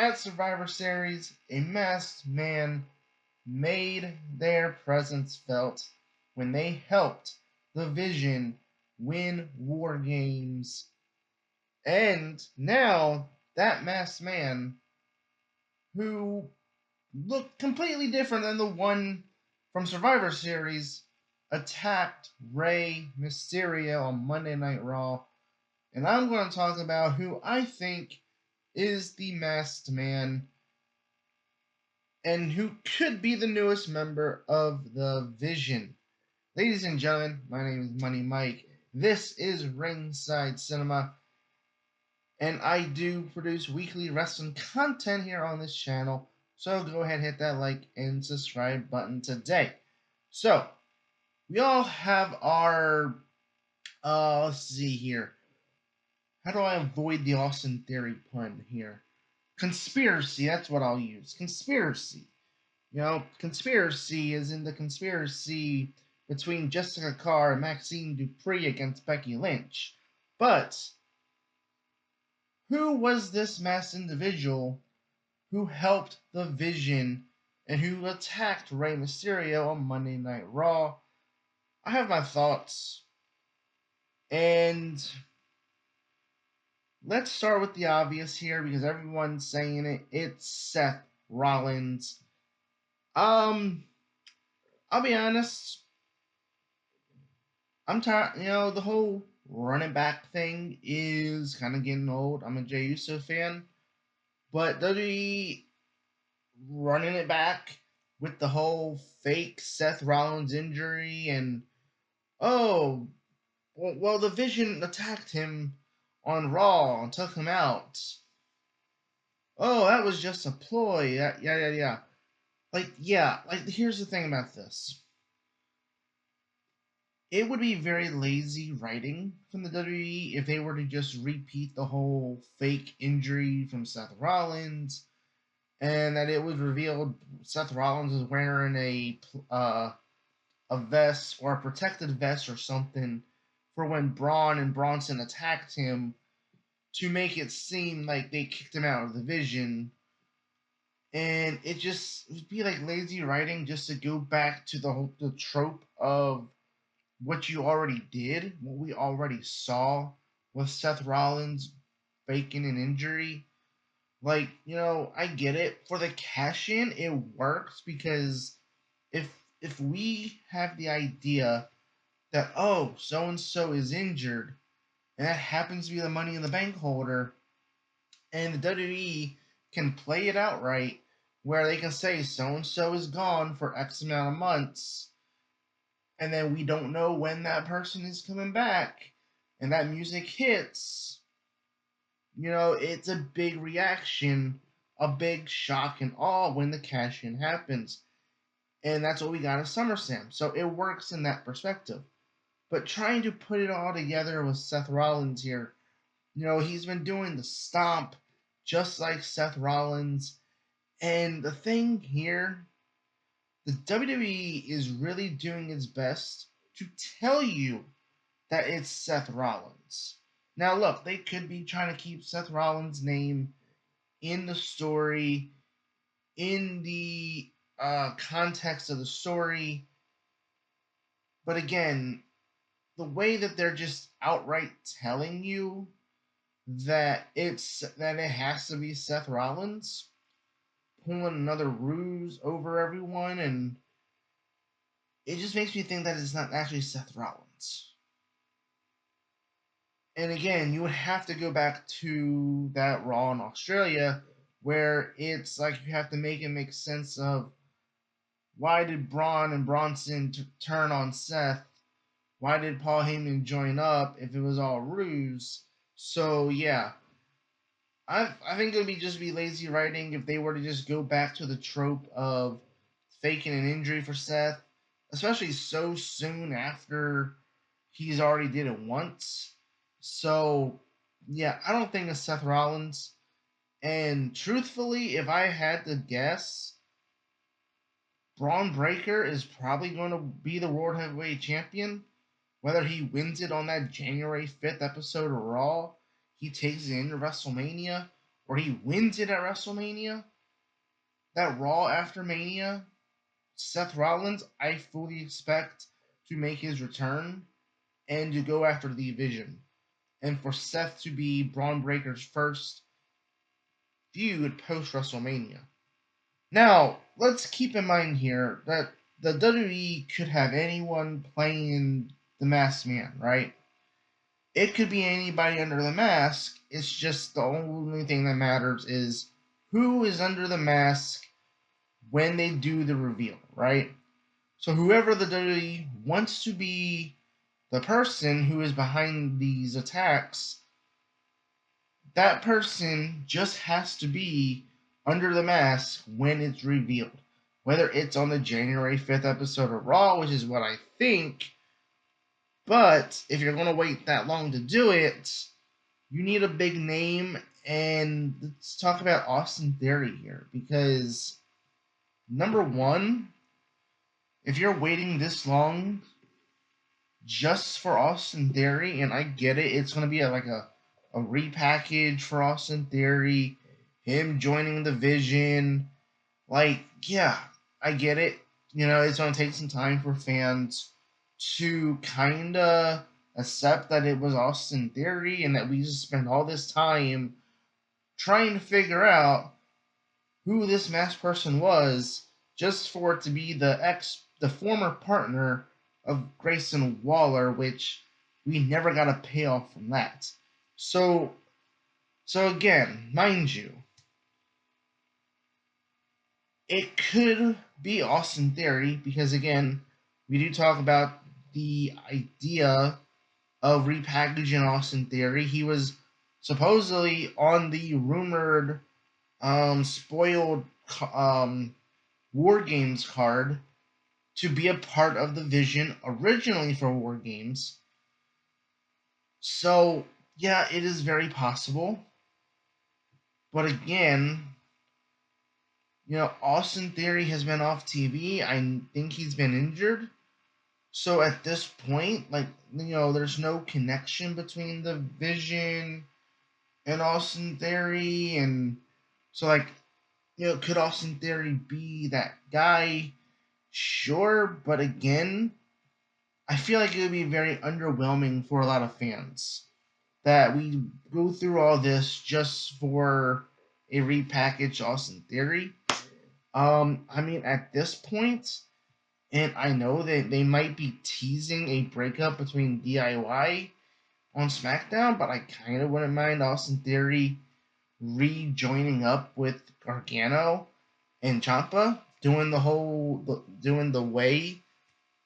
at Survivor Series, a masked man made their presence felt when they helped the Vision win War Games. And now that masked man, who looked completely different than the one from Survivor Series, attacked Rey Mysterio on Monday Night Raw. And I'm going to talk about who I think is the masked man and who could be the newest member of the Vision. Ladies and gentlemen, my name is Money Mike. This is Ringside Cinema, and I do produce weekly wrestling content here on this channel. So go ahead, hit that like and subscribe button today. So we all have our let's see here. How do I avoid the Austin Theory pun here? Conspiracy, that's what I'll use. Conspiracy. Conspiracy is in the conspiracy between Jessica Carr and Maxine Dupree against Becky Lynch. But who was this masked individual who helped the Vision and who attacked Rey Mysterio on Monday Night Raw? I have my thoughts. And let's start with the obvious here because everyone's saying it. It's Seth Rollins. I'll be honest. I'm tired. The whole running back thing is kind of getting old. I'm a Jey Uso fan, but WWE running it back with the whole fake Seth Rollins injury and oh, well, the Vision attacked him on Raw and took him out. Oh, that was just a ploy. Yeah. Like, here's the thing about this. It would be very lazy writing from the WWE if they were to just repeat the whole fake injury from Seth Rollins, and that it was revealed Seth Rollins was wearing a vest or a protected vest or something for when Braun and Bronson attacked him to make it seem like they kicked him out of the Vision. And it would be like lazy writing just to go back to the trope of what you already did, what we already saw with Seth Rollins faking an injury. Like, I get it. For the cash in, it works because if we have the idea that so and so is injured and that happens to be the Money in the Bank holder, and the WWE can play it out right where they can say so and so is gone for X amount of months, and then we don't know when that person is coming back, and that music hits, it's a big reaction, a big shock and awe when the cash in happens. And that's what we got at SummerSlam. So it works in that perspective. But trying to put it all together with Seth Rollins here, he's been doing the stomp just like Seth Rollins. And the thing here, the WWE is really doing its best to tell you that it's Seth Rollins. Now, look, they could be trying to keep Seth Rollins' name in the story, in the context of the story. But again, the way that they're just outright telling you that it has to be Seth Rollins, pulling another ruse over everyone, and it just makes me think that it's not actually Seth Rollins. And again, you would have to go back to that Raw in Australia where it's like you have to make it make sense of why did Braun and Bronson turn on Seth? Why did Paul Heyman join up if it was all ruse? So yeah, I think it would just be lazy writing if they were to just go back to the trope of faking an injury for Seth, especially so soon after he's already did it once. So yeah, I don't think it's Seth Rollins. And truthfully, if I had to guess, Braun Breaker is probably going to be the World Heavyweight Champion. Whether he wins it on that January 5th episode of Raw, he takes it into WrestleMania, or he wins it at WrestleMania, that Raw after Mania, Seth Rollins, I fully expect to make his return and to go after the division. And for Seth to be Braun Breaker's first feud post WrestleMania. Now, let's keep in mind here that the WWE could have anyone playing the Masked Man, right? It could be anybody under the mask. It's just the only thing that matters is who is under the mask when they do the reveal, right? So whoever the WWE wants to be the person who is behind these attacks, that person just has to be under the mask when it's revealed. Whether it's on the January 5th episode of Raw, which is what I think, but if you're going to wait that long to do it, you need a big name. And let's talk about Austin Theory here, because number one, if you're waiting this long just for Austin Theory, and I get it, it's going to be like a repackage for Austin Theory, him joining the Vision. Like, yeah, I get it. You know, it's going to take some time for fans to kind of accept that it was Austin Theory and that we just spent all this time trying to figure out who this masked person was just for it to be the former partner of Grayson Waller, which we never got a payoff from that. So again, mind you, it could be Austin Theory because again, we do talk about the idea of repackaging Austin Theory. He was supposedly on the rumored spoiled War Games card to be a part of the Vision originally for War Games. So, yeah, it is very possible. But again, you know, Austin Theory has been off TV. I think he's been injured. So at this point, like, you know, there's no connection between the Vision and Austin Theory. And so, like, you know, could Austin Theory be that guy? Sure, but again, I feel like it would be very underwhelming for a lot of fans that we go through all this just for a repackaged Austin Theory. I mean, at this point, and I know that they might be teasing a breakup between DIY on SmackDown, but I kind of wouldn't mind Austin Theory rejoining up with Gargano and Ciampa doing the way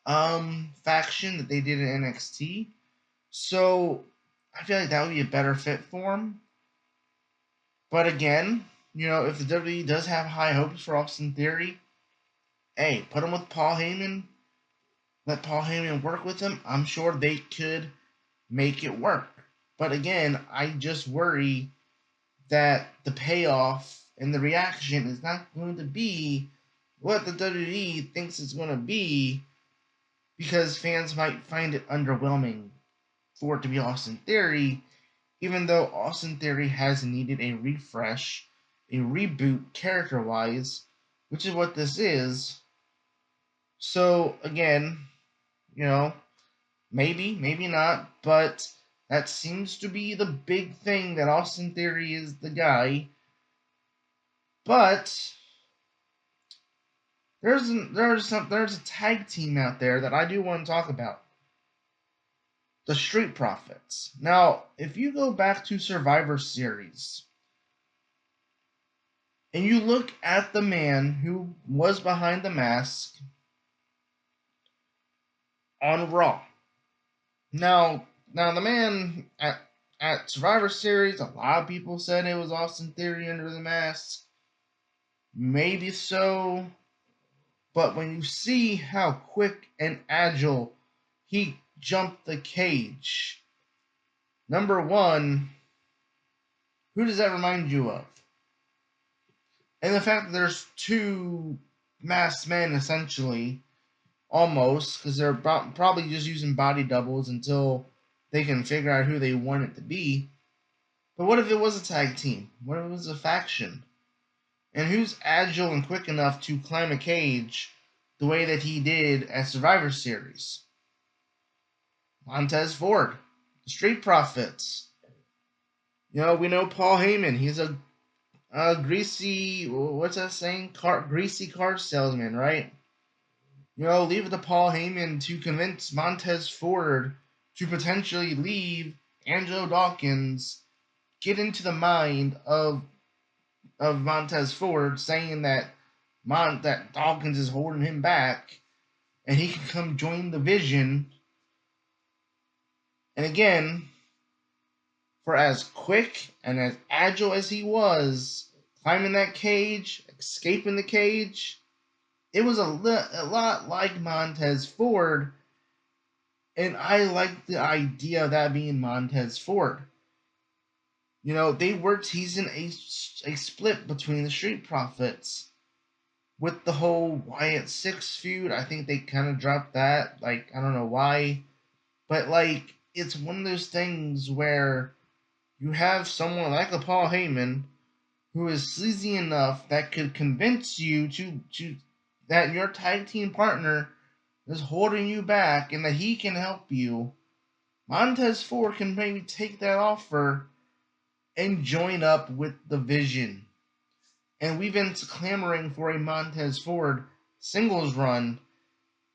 faction that they did in NXT. So I feel like that would be a better fit for him. But again, you know, if the WWE does have high hopes for Austin Theory, hey, put him with Paul Heyman. Let Paul Heyman work with him. I'm sure they could make it work. But again, I just worry that the payoff and the reaction is not going to be what the WWE thinks it's going to be, because fans might find it underwhelming for it to be Austin Theory, even though Austin Theory has needed a refresh, a reboot character-wise, which is what this is. So again, you know, maybe not, but that seems to be the big thing, that Austin Theory is the guy. But there's a tag team out there that I do want to talk about. The Street Profits. Now, if you go back to Survivor Series and you look at the man who was behind the mask on Raw. Now the man at Survivor Series, a lot of people said it was Austin Theory under the mask. Maybe so. But when you see how quick and agile he jumped the cage, number one, who does that remind you of? And the fact that there's two masked men, essentially, almost, because they're probably just using body doubles until they can figure out who they want it to be. But what if it was a tag team? What if it was a faction? And who's agile and quick enough to climb a cage the way that he did at Survivor Series? Montez Ford, the Street Profits. We know Paul Heyman. He's a greasy, what's that saying? Greasy car salesman, right? Leave it to Paul Heyman to convince Montez Ford to potentially leave Angelo Dawkins, get into the mind of Montez Ford, saying that that Dawkins is holding him back, and he can come join the Vision. And again, for as quick and as agile as he was, climbing that cage, escaping the cage, it was a lot like Montez Ford, and I like the idea of that being Montez Ford. They were teasing a split between the Street Profits with the whole Wyatt Six feud. I think they kind of dropped that. I don't know why, but it's one of those things where you have someone like a Paul Heyman who is sleazy enough that could convince you to that your tag team partner is holding you back and that he can help you. Montez Ford can maybe take that offer and join up with the Vision. And we've been clamoring for a Montez Ford singles run.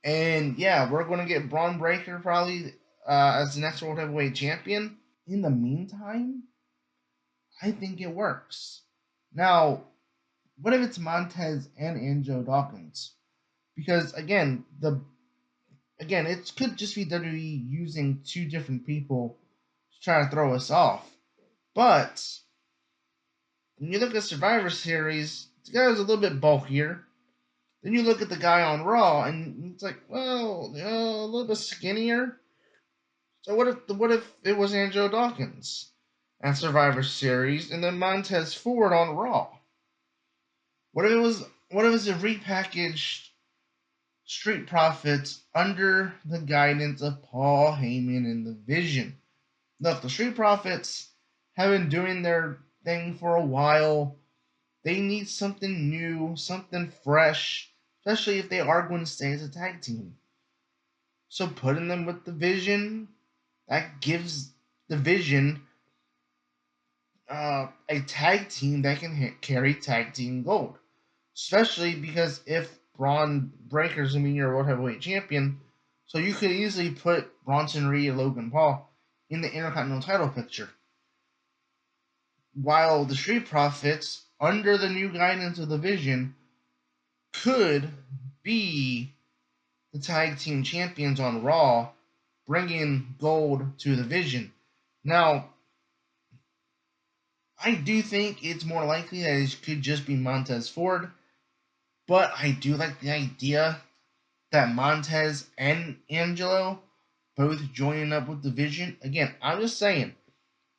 And yeah, we're going to get Braun Breaker probably as the next World Heavyweight Champion. In the meantime, I think it works. Now, what if it's Montez and Angelo Dawkins? Because again, it could just be WWE using two different people to try to throw us off. But when you look at Survivor Series, the guy was a little bit bulkier. Then you look at the guy on Raw, and it's like, well, a little bit skinnier. So what if it was Angelo Dawkins at Survivor Series, and then Montez Ford on Raw? What if it was a repackaged Street Profits under the guidance of Paul Heyman and the Vision? Look, the Street Profits have been doing their thing for a while. They need something new, something fresh, especially if they are going to stay as a tag team. So putting them with the Vision, that gives the Vision a tag team that can carry tag team gold. Especially because if Braun Breaker's going to be your World Heavyweight Champion, so you could easily put Bronson Reed and Logan Paul in the Intercontinental title picture. While the Street Profits, under the new guidance of the Vision, could be the tag team champions on Raw, bringing gold to the Vision. Now, I do think it's more likely that it could just be Montez Ford, but I do like the idea that Montez and Angelo both joining up with the Vision. Again, I'm just saying,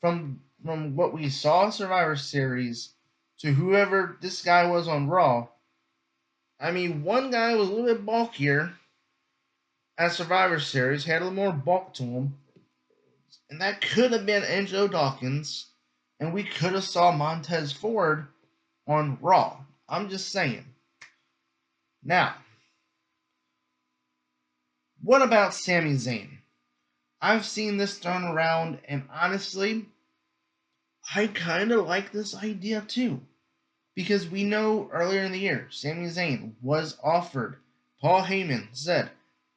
from what we saw in Survivor Series to whoever this guy was on Raw, I mean, one guy was a little bit bulkier at Survivor Series, had a little more bulk to him, and that could have been Angelo Dawkins, and we could have saw Montez Ford on Raw. I'm just saying. Now, what about Sami Zayn? I've seen this thrown around, and honestly, I kind of like this idea too. Because we know earlier in the year, Sami Zayn was offered. Paul Heyman said,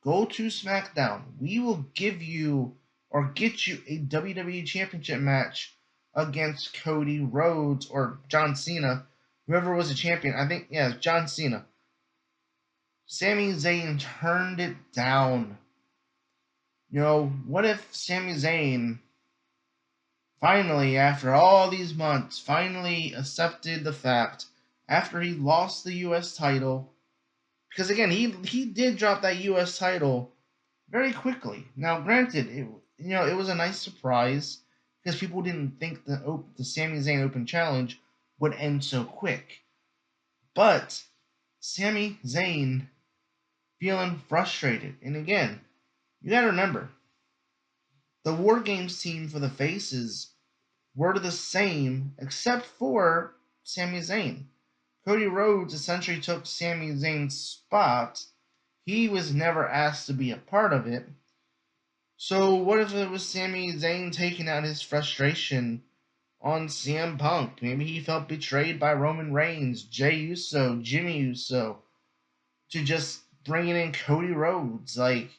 go to SmackDown. We will give you or get you a WWE Championship match against Cody Rhodes or John Cena. Whoever was the champion. I think, yeah, John Cena. Sami Zayn turned it down. What if Sami Zayn finally, after all these months, finally accepted the fact after he lost the U.S. title, because again, he did drop that U.S. title very quickly. Now, granted, it was a nice surprise because people didn't think the Sami Zayn Open Challenge would end so quick. But Sami Zayn feeling frustrated, and again, you got to remember, the War Games team for the Faces were the same except for Sami Zayn. Cody Rhodes essentially took Sami Zayn's spot. He was never asked to be a part of it. So what if it was Sami Zayn taking out his frustration on CM Punk? Maybe he felt betrayed by Roman Reigns, Jey Uso, Jimmy Uso, to just bringing in Cody Rhodes. Like,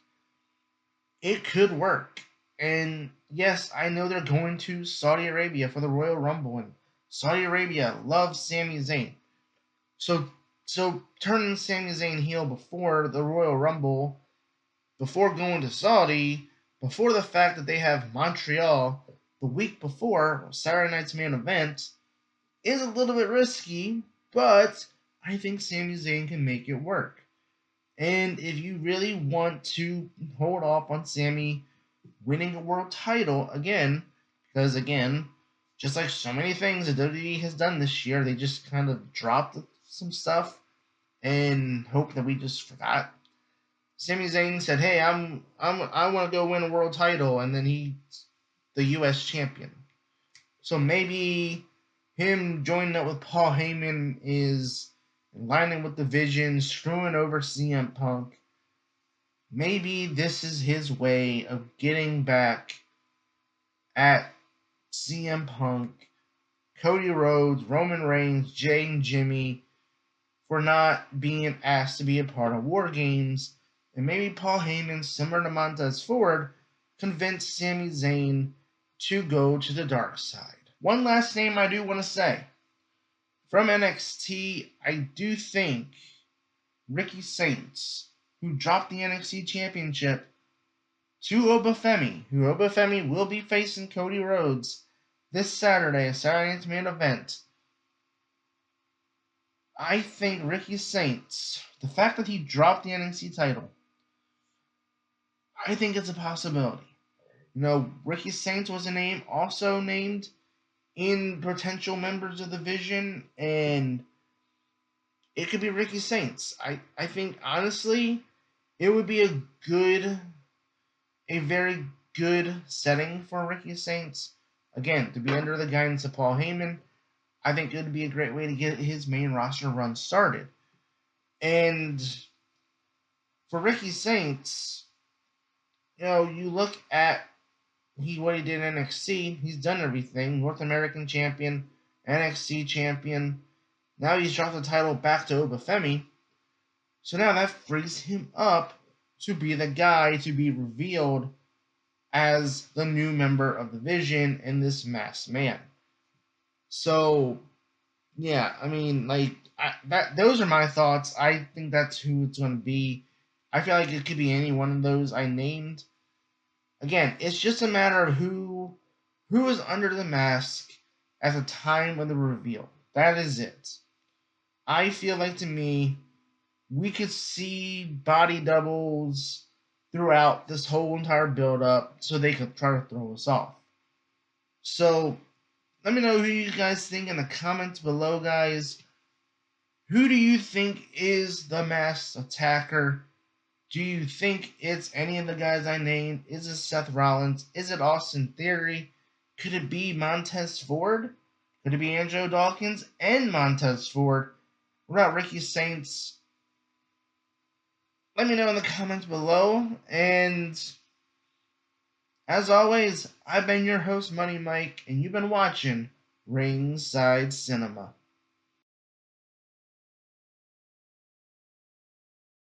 it could work. And yes, I know they're going to Saudi Arabia for the Royal Rumble, and Saudi Arabia loves Sami Zayn. So turning Sami Zayn heel before the Royal Rumble, before going to Saudi, before the fact that they have Montreal the week before Saturday night's main event, is a little bit risky, but I think Sami Zayn can make it work. And if you really want to hold off on Sami winning a world title again, because again, just like so many things that WWE has done this year, they just kind of dropped some stuff and hope that we just forgot. Sami Zayn said, "Hey, I want to go win a world title," and then he's the U.S. champion. So maybe him joining up with Paul Heyman is aligning with the vision, screwing over CM Punk. Maybe this is his way of getting back at CM Punk, Cody Rhodes, Roman Reigns, Jey and Jimmy for not being asked to be a part of War Games. And maybe Paul Heyman, similar to Montez Ford, convinced Sami Zayn to go to the dark side. One last name I do want to say. From NXT, I do think Ricky Saints, who dropped the NXT Championship to Obafemi, who Obafemi will be facing Cody Rhodes this Saturday, Saturday night's main event. I think Ricky Saints, the fact that he dropped the NXT title, I think it's a possibility. You know, Ricky Saints was a name also named in potential members of the Vision, and it could be Ricky Saints. I think honestly, it would be a very good setting for Ricky Saints. Again, to be under the guidance of Paul Heyman, I think it would be a great way to get his main roster run started. And for Ricky Saints, you know, you look at what he did in NXT. He's done everything: North American champion, NXT champion. Now he's dropped the title back to Obafemi. So now that frees him up to be the guy to be revealed as the new member of the Vision and this masked man. So yeah, I mean, like those are my thoughts. I think that's who it's going to be. I feel like it could be any one of those I named. Again, it's just a matter of who is under the mask at the time of the reveal. That is it. I feel like, to me, we could see body doubles throughout this whole entire build-up so they could try to throw us off. So let me know who you guys think in the comments below, guys. Who do you think is the masked attacker? Do you think it's any of the guys I named? Is it Seth Rollins? Is it Austin Theory? Could it be Montez Ford? Could it be Angelo Dawkins and Montez Ford? What about Ricky Saints? Let me know in the comments below. And as always, I've been your host, Money Mike, and you've been watching Ringside Cinema.